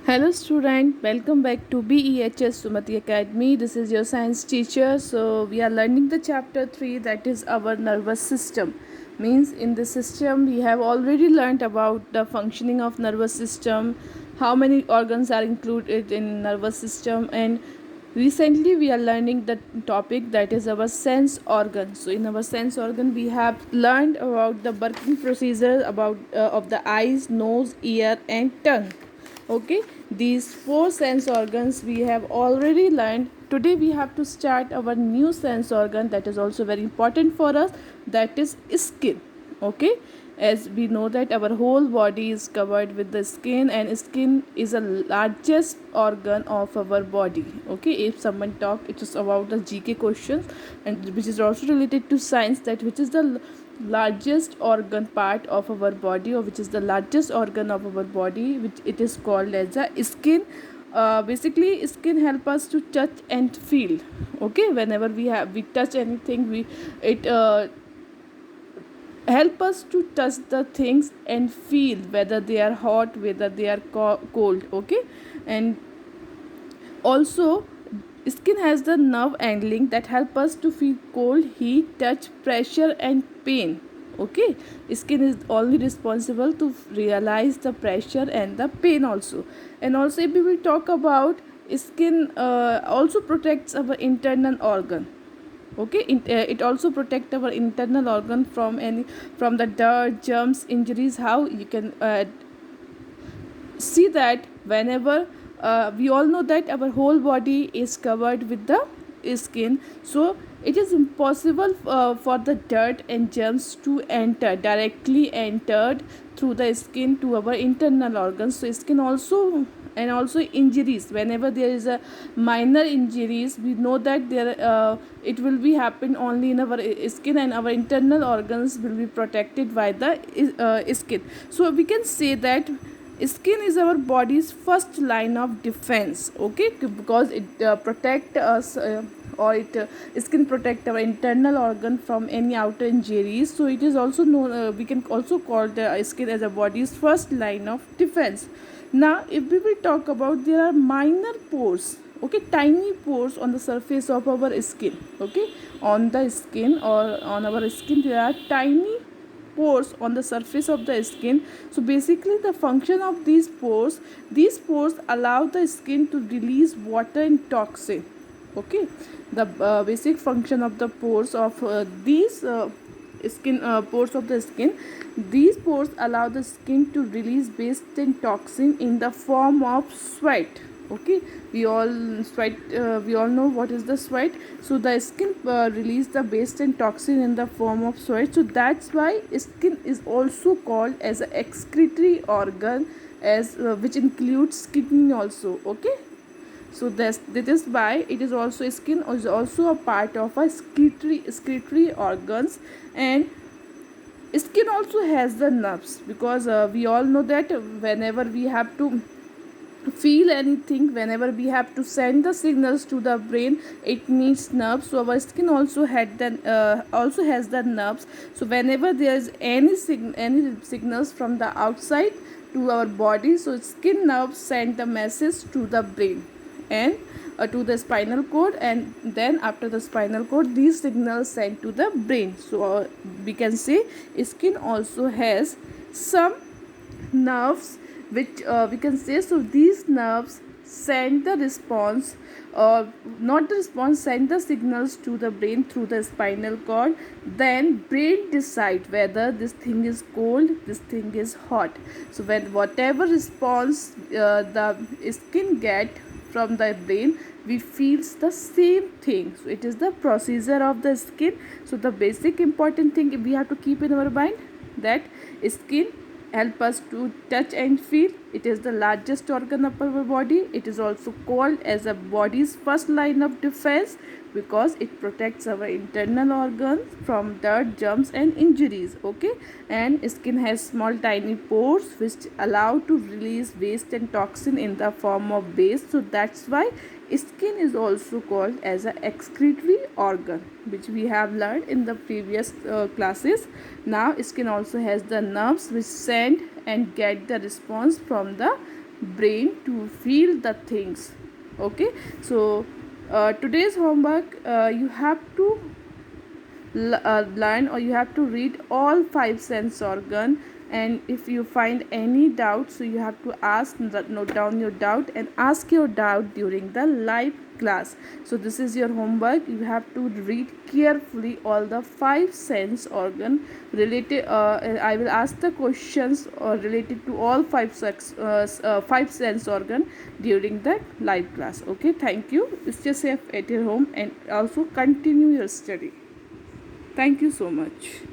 Hello student, welcome back to BEHS Sumati Academy. This is your science teacher. So we are learning the chapter 3, that is our nervous system. Means in the system we have already learned about the functioning of nervous system, how many organs are included in nervous system, and recently we are learning the topic that is our sense organ. So in our sense organ we have learned about the working procedure about of the eyes, nose, ear and tongue. Okay, these four sense organs we have already learned. Today we have to start our new sense organ that is also very important for us, that is skin. Okay, as we know that our whole body is covered with the skin, and skin is the largest organ of our body. Okay, if someone talk it is about the GK questions, and which is also related to science, that which is the largest organ part of our body, or which is the largest organ of our body, which it is called as a skin. Basically skin help us to touch and feel. Okay, whenever we touch anything, we it help us to touch the things and feel whether they are hot, whether they are cold. Okay, and also skin has the nerve ending that help us to feel cold, heat, touch, pressure and pain. Okay, skin is only responsible to realize the pressure and the pain also. And also if we will talk about skin, also protects our internal organ. Okay, it also protect our internal organ from any, from the dirt, germs, injuries. How you can see that whenever we all know that our whole body is covered with the skin, so it is impossible for the dirt and germs to enter directly entered through the skin to our internal organs. So skin also, and also injuries, whenever there is a minor injuries, we know that there it will be happen only in our skin, and our internal organs will be protected by the skin. So we can say that skin is our body's first line of defense. Okay, because it protect us, or it skin protect our internal organ from any outer injuries. So it is also known, we can also call the skin as a body's first line of defense. Now if we will talk about, there are minor pores. Okay, tiny pores on the surface of our skin. Okay, on the skin or on our skin there are tiny pores on the surface of the skin. So basically the function of these pores allow the skin to release water and toxin. Okay, the basic function of the pores of these skin pores of the skin, these pores allow the skin to release waste and toxin in the form of sweat. Okay, we all sweat, we all know what is the sweat. So the skin release the waste and toxin in the form of sweat. So that's why skin is also called as an excretory organ, as which includes kidney also. Okay, so that is why it is also, skin is also a part of a excretory organs. And skin also has the nerves, because we all know that whenever we have to feel anything, whenever we have to send the signals to the brain, it needs nerves. So our skin also also has the nerves. So whenever there is any signals from the outside to our body, so skin nerves send the message to the brain and to the spinal cord, and then after the spinal cord these signals sent to the brain. So we can say skin also has some nerves, which we can say, so these nerves send the response, or not the response, send the signals to the brain through the spinal cord. Then brain decide whether this thing is cold, this thing is hot. So when whatever response the skin get from the brain, we feels the same thing. So it is the procedure of the skin. So the basic important thing we have to keep in our mind, that skin help us to touch and feel. It is the largest organ of our body. It is also called as a body's first line of defense, because it protects our internal organs from dirt, germs and injuries. Okay, and skin has small tiny pores which allow to release waste and toxin in the form of base. So that's why skin is also called as an excretory organ, which we have learned in the previous classes. Now skin also has the nerves which send and get the response from the brain to feel the things. Okay, so today's homework, you have to learn, or you have to read all five sense organ, and if you find any doubt, so you have to ask, note down your doubt and ask your doubt during the live class. So this is your homework. You have to read carefully all the five sense organ related. I will ask the questions related to all five sense organ during the live class. Okay, thank you. Stay safe at your home and also continue your study. Thank you so much.